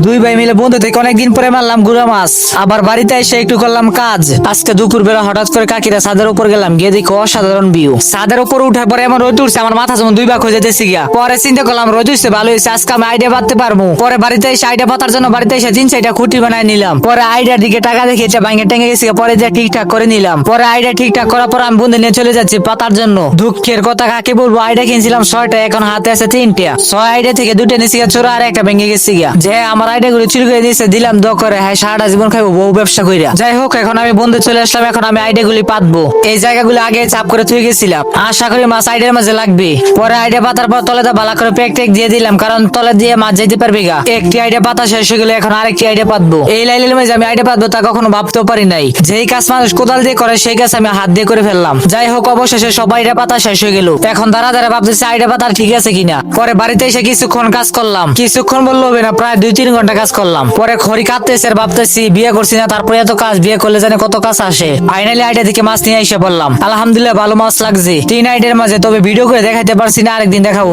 দুই ভাই মিলে বন্ধু থেকে অনেকদিন পরে মারলাম গুড়া মাছ। আবার বাড়িতে এসে একটু করলাম কাজ। আজকে দুপুর বেলা হঠাৎ করে কাকিরা ছাদের উপর গেলাম, গিয়ে দেখো অসাধারণ ভিউ। ছাদের উপর উঠার পরে এমন রোদ উঠছে, আমার মাথা যেমন দুই ভাগ হয়ে যেতেছি গিয়া। পরে চিন্তা করলাম রোদ উঠছে ভালো হয়েছে, আজকে আমি আইডিয়া বাঁধতে পারবো। পরে বাড়িতে এসে আইডিয়া পাতার জন্য বাড়িতে এসে 3-4টা খুঁটি বানায় নিলাম। পরে আইডিয়ার দিকে টাকা দেখে এটা ভাঙে টেঙে গেছি, পরে যে ঠিকঠাক করে নিলাম। পরে আইডিয়া ঠিকঠাক করার পর আমি বন্ধু নিয়ে চলে যাচ্ছি পাতার জন্য। দুঃখের কথা কাকে বলবো, আইডিয়া কিনছিলাম 6টা, এখন হাতে আছে 3টা। 6 আইডিয়া থেকে 2টা নিচে গিয়া চোরা, আর একটা ভেঙে গেছি গিয়া। যে আমার আইডিয়া গুলো চুরি করে দিয়েছে, দিলাম দ করে, হ্যাঁ সারাটা জীবন খাইবো বউ ব্যবসা কইরা। যাই হোক, এখন আমি বন্ধু চলে আসলাম, এখন আমি আইডিয়া গুলি পাতবো। এই জায়গাগুলো আগে চাপ করে থুয়ে গেছিলাম, আশা করি মাছ আইডিয়ার মাঝে লাগবে। পরে আইডিয়া পাতার পর তলে ভালো করে পেক টেক দিয়ে দিলাম, কারণ তলে দিয়ে মাছ যাইতে পারবে গা। একটি আইডিয়া পাতা শেষ হয়ে গেলে এখন আরেকটি আইডিয়া পাতবো। এই লাইনের মাঝে আমি আইডিয়া পাতবো তা কখনো ভাবতেও পারি নাই। যেই কাজ মানুষ কোদাল দিয়ে করে, সেই কাজ আমি হাত দিয়ে করে ফেললাম। যাই হোক, অবশেষে সব আইডিয়া পাতা শেষ হয়ে গেল। এখন দাঁড়া ভাবতেছি আইডিয়া পাতা ঠিক আছে কিনা। পরে বাড়িতে এসে কিছুক্ষণ কাজ করলাম, কিছুক্ষণ বললো হবে না, প্রায় 2-3 ঘন্টা কাজ করলাম। পরে খড়ি কাটতেছে আর ভাবতেছি বিয়ে করছি না, তারপরে এত কাজ, বিয়ে করলে জানে কত কাজ আসে। ফাইনালি আইডিয়া থেকে মাছ নিয়ে এসে বললাম, আলহামদুলিল্লাহ ভালো মাছ লাগছে 3 আইডিয়ার মাঝে। তবে ভিডিও করে দেখাইতে পারছি না, আরেকদিন দেখাবো।